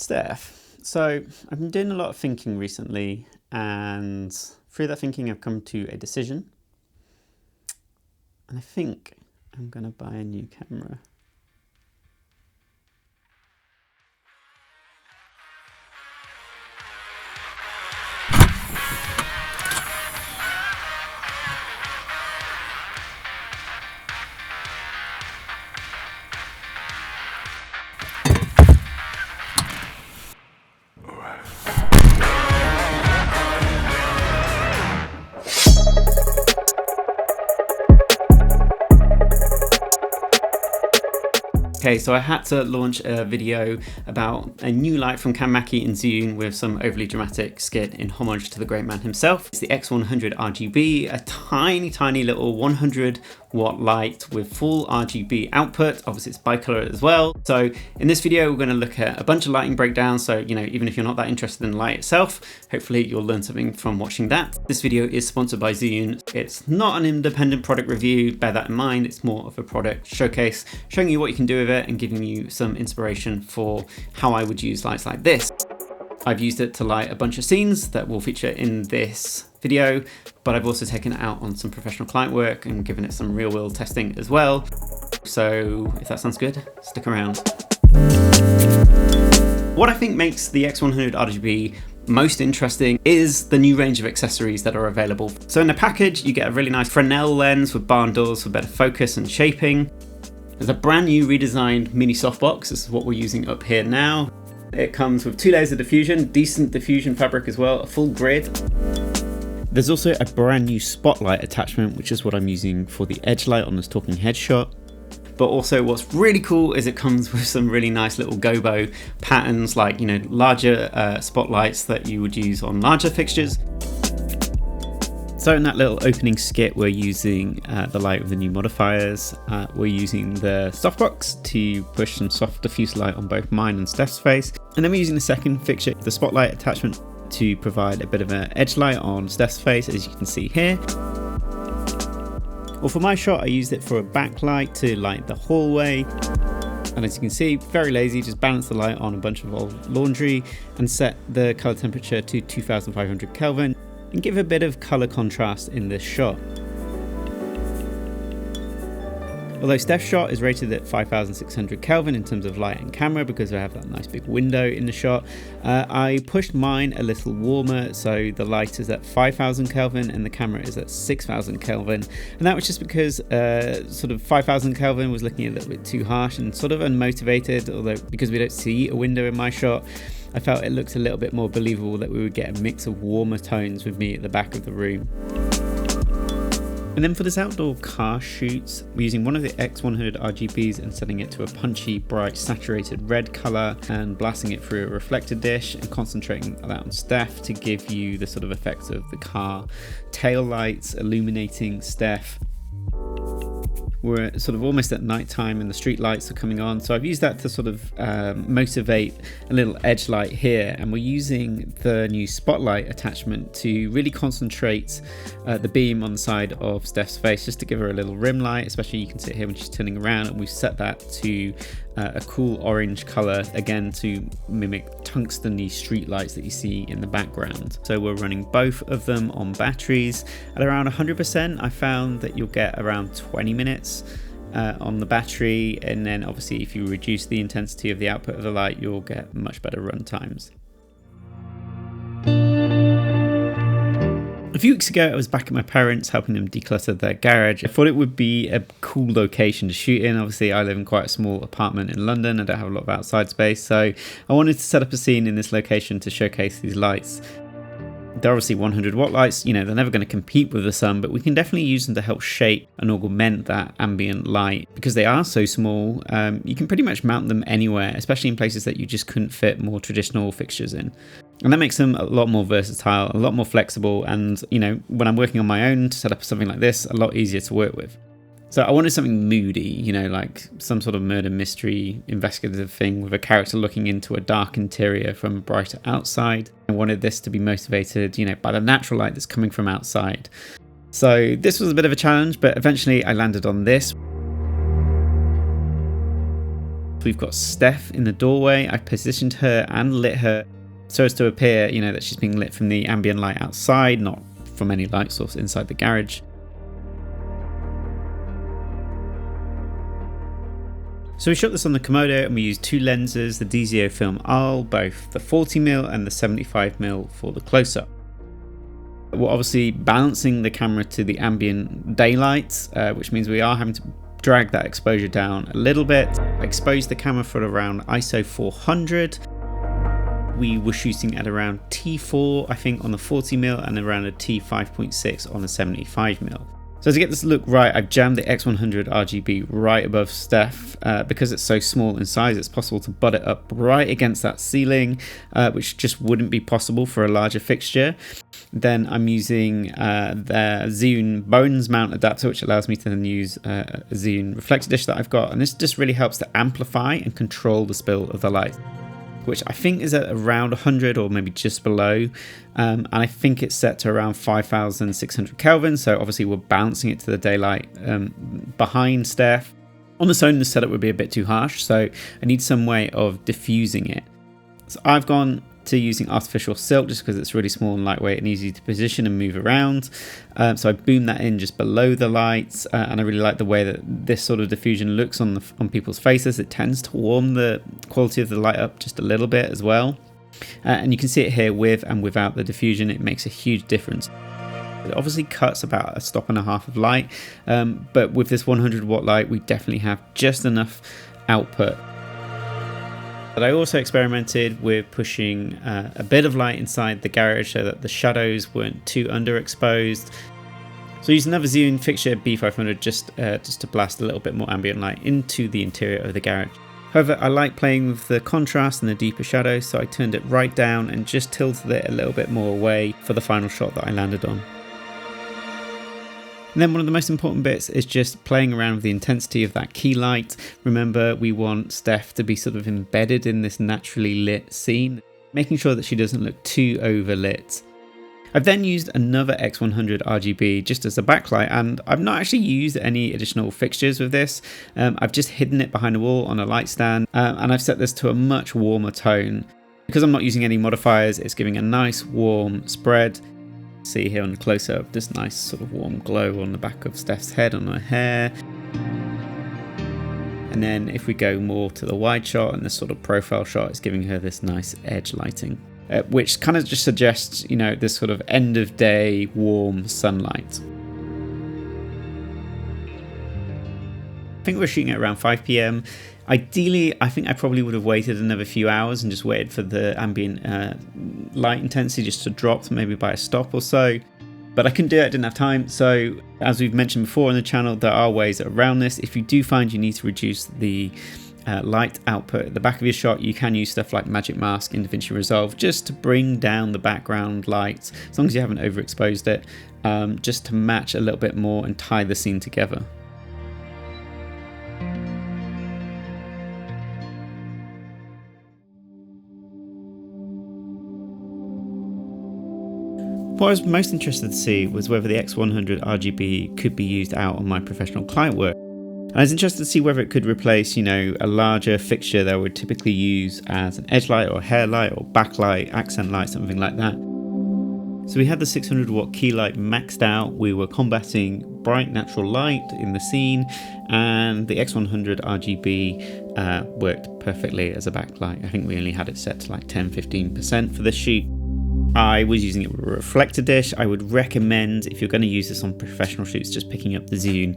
Steph, so I've been doing a lot of thinking recently, and through that thinking I've come to a decision, and I think I'm going to buy a new camera. Okay, so I had to launch a video about a new light from Cam Mackey and ZHIYUN with some overly dramatic skit in homage to the great man himself. It's the X100RGB, a tiny little 100 watt light with full RGB output. Obviously it's bicolor as well. So in this video we're going to look at a bunch of lighting breakdowns, so even if you're not that interested in the light itself, hopefully you'll learn something from watching that. This video is sponsored by ZHIYUN. It's not an independent product review, bear that in mind. It's more of a product showcase, showing you what you can do with it and giving you some inspiration for how I would use lights like this. I've used it to light a bunch of scenes that will feature in this video, but I've also taken it out on some professional client work and given it some real world testing as well. So if that sounds good, stick around. What I think makes the X100RGB most interesting is the new range of accessories that are available. So in the package, you get a really nice Fresnel lens with barn doors for better focus and shaping. There's a brand new redesigned mini softbox. This is what we're using up here now. It comes with 2 layers of diffusion, decent diffusion fabric as well, a full grid. There's also a brand new spotlight attachment, which is what I'm using for the edge light on this talking head shot. But also what's really cool is it comes with some really nice little gobo patterns, like, larger spotlights that you would use on larger fixtures. So in that little opening skit, we're using the light with the new modifiers. We're using the softbox to push some soft diffuse light on both mine and Steph's face. And then we're using the second fixture, the spotlight attachment, to provide a bit of an edge light on Steph's face, as you can see here. Well, for my shot, I used it for a backlight to light the hallway. And as you can see, very lazy, just balance the light on a bunch of old laundry and set the color temperature to 2500 Kelvin. And give a bit of color contrast in this shot. Although Steph's shot is rated at 5600 Kelvin in terms of light and camera because I have that nice big window in the shot, I pushed mine a little warmer, so the light is at 5000 Kelvin and the camera is at 6000 Kelvin. And that was just because sort of 5000 Kelvin was looking a little bit too harsh and sort of unmotivated, although because we don't see a window in my shot, I felt it looked a little bit more believable that we would get a mix of warmer tones with me at the back of the room. And then for this outdoor car shoot, we're using one of the X100RGBs and setting it to a punchy, bright, saturated red color and blasting it through a reflector dish and concentrating that on Steph to give you the sort of effects of the car tail lights illuminating Steph. We're sort of almost at night time and the street lights are coming on, so I've used that to sort of motivate a little edge light here, and we're using the new spotlight attachment to really concentrate the beam on the side of Steph's face, just to give her a little rim light. Especially you can see it here when she's turning around, and we've set that to a cool orange color, again to mimic tungsten-y street lights that you see in the background. So we're running both of them on batteries at around 100%. I found that you'll get around 20 minutes on the battery, and then obviously if you reduce the intensity of the output of the light, you'll get much better run times. A few weeks ago, I was back at my parents' helping them declutter their garage. I thought it would be a cool location to shoot in. Obviously, I live in quite a small apartment in London. I don't have a lot of outside space, so I wanted to set up a scene in this location to showcase these lights. They're obviously 100 watt lights, they're never going to compete with the sun, but we can definitely use them to help shape and augment that ambient light. Because they are so small, you can pretty much mount them anywhere, especially in places that you just couldn't fit more traditional fixtures in. And that makes them a lot more versatile, a lot more flexible, and when I'm working on my own to set up something like this, a lot easier to work with. So I wanted something moody, like some sort of murder mystery investigative thing with a character looking into a dark interior from a brighter outside. I wanted this to be motivated, by the natural light that's coming from outside. So this was a bit of a challenge, but eventually I landed on this. we've got Steph in the doorway. I positioned her and lit her so as to appear, you know, that she's being lit from the ambient light outside, not from any light source inside the garage. So we shot this on the Komodo and we used two lenses, the DZOFILM Arles, both the 40mm and the 75mm for the close-up. We're obviously balancing the camera to the ambient daylight, which means we are having to drag that exposure down a little bit. I exposed the camera for around ISO 400. We were shooting at around T4, I think, on the 40mm and around a T5.6 on the 75mm. So to get this look right, I've jammed the X100RGB right above Steph. Because it's so small in size, it's possible to butt it up right against that ceiling, which just wouldn't be possible for a larger fixture. Then I'm using the ZHIYUN Bones mount adapter, which allows me to then use a ZHIYUN reflector dish that I've got. And this just really helps to amplify and control the spill of the light, which I think is at around 100 or maybe just below. And I think it's set to around 5,600 Kelvin. So obviously we're balancing it to the daylight behind Steph. On its own, the setup would be a bit too harsh. So I need some way of diffusing it. So I've gone to using artificial silk just because it's really small and lightweight and easy to position and move around. So I boomed that in just below the lights, and I really like the way that this sort of diffusion looks on people's faces. It tends to warm the quality of the light up just a little bit as well. And you can see it here with and without the diffusion. It makes a huge difference. It obviously cuts about 1.5 stops of light, but with this 100 watt light we definitely have just enough output. But I also experimented with pushing a bit of light inside the garage so that the shadows weren't too underexposed. So I used another ZHIYUN fixture B500 just to blast a little bit more ambient light into the interior of the garage. However, I like playing with the contrast and the deeper shadows, so I turned it right down and just tilted it a little bit more away for the final shot that I landed on. And then one of the most important bits is just playing around with the intensity of that key light. Remember, we want Steph to be sort of embedded in this naturally lit scene, making sure that she doesn't look too overlit. I've then used another X100RGB just as a backlight, and I've not actually used any additional fixtures with this. I've just hidden it behind a wall on a light stand, and I've set this to a much warmer tone. Because I'm not using any modifiers, it's giving a nice warm spread. See here on the close-up, this nice sort of warm glow on the back of Steph's head, on her hair. And then if we go more to the wide shot and this sort of profile shot, it's giving her this nice edge lighting. Which kind of just suggests, you know, this sort of end of day warm sunlight. I think we're shooting at around 5 PM. Ideally, I think I probably would have waited another few hours and just waited for the ambient light intensity just to drop maybe by a stop or so. But I couldn't do it, I didn't have time. So as we've mentioned before on the channel, there are ways around this. If you do find you need to reduce the light output at the back of your shot, you can use stuff like Magic Mask in DaVinci Resolve just to bring down the background light, as long as you haven't overexposed it, just to match a little bit more and tie the scene together. What I was most interested to see was whether the X100RGB could be used out on my professional client work. And I was interested to see whether it could replace, you know, a larger fixture that I would typically use as an edge light or hair light or backlight, accent light, something like that. So we had the 600 watt key light maxed out. We were combating bright natural light in the scene, and the X100RGB worked perfectly as a backlight. I think we only had it set to like 10-15% for this shoot. I was using it with a reflector dish. I would recommend, if you're going to use this on professional shoots, just picking up the ZHIYUN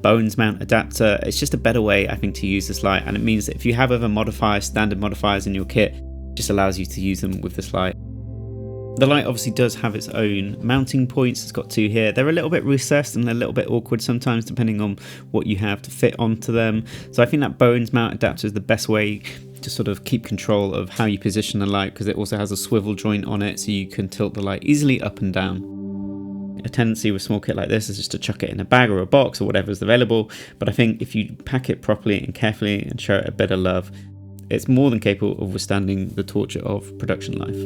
Bones mount adapter. It's just a better way, I think, to use this light, and it means that if you have other modifiers, standard modifiers in your kit, it just allows you to use them with this light. The light obviously does have its own mounting points. It's got two here. They're a little bit recessed and they're a little bit awkward sometimes depending on what you have to fit onto them. So I think that Bones mount adapter is the best way to sort of keep control of how you position the light, because it also has a swivel joint on it so you can tilt the light easily up and down. A tendency with small kit like this is just to chuck it in a bag or a box or whatever is available, but I think if you pack it properly and carefully and show it a bit of love, it's more than capable of withstanding the torture of production life.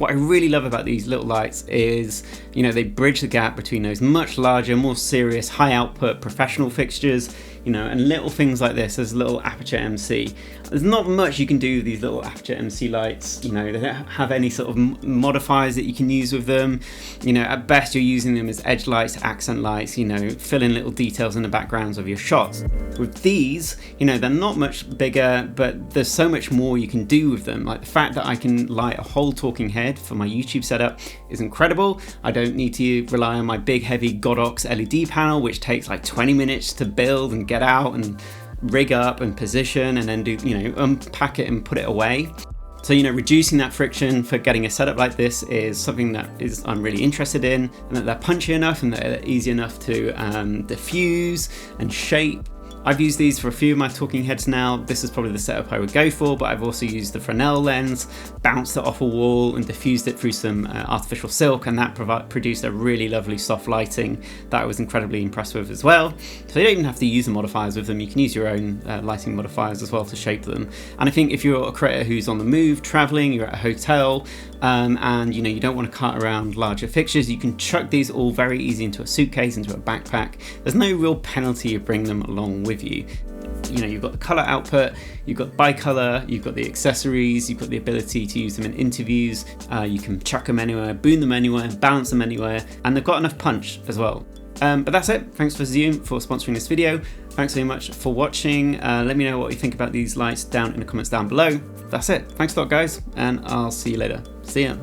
What I really love about these little lights is, you know, they bridge the gap between those much larger, more serious, high output professional fixtures, you know, and little things like this as little Aperture MC. There's not much you can do with these little Aperture MC lights, you know, they don't have any sort of modifiers that you can use with them. You know, at best you're using them as edge lights, accent lights, you know, fill in little details in the backgrounds of your shots. With these, you know, they're not much bigger, but there's so much more you can do with them. Like the fact that I can light a whole talking head for my YouTube setup is incredible. I don't need to rely on my big heavy Godox LED panel, which takes like 20 minutes to build and get out and rig up and position and then do, you know, unpack it and put it away. So, you know, reducing that friction for getting a setup like this is something that I'm really interested in, and that they're punchy enough and that they're easy enough to diffuse and shape. I've used these for a few of my talking heads now. This is probably the setup I would go for, but I've also used the Fresnel lens, bounced it off a wall and diffused it through some artificial silk, and that produced a really lovely soft lighting that I was incredibly impressed with as well. So you don't even have to use the modifiers with them, you can use your own lighting modifiers as well to shape them. And I think if you're a creator who's on the move, traveling, you're at a hotel, and you know, you don't want to cart around larger fixtures, you can chuck these all very easy into a suitcase, into a backpack. There's no real penalty of bringing them along with you. You know, you've got the color output, you've got bicolor, you've got the accessories, you've got the ability to use them in interviews, you can chuck them anywhere, boom them anywhere, balance them anywhere, and they've got enough punch as well. But that's it. Thanks for ZHIYUN for sponsoring this video. Thanks very much for watching. Let me know what you think about these lights down in the comments down below. That's it. Thanks a lot, guys, and I'll see you later. See ya.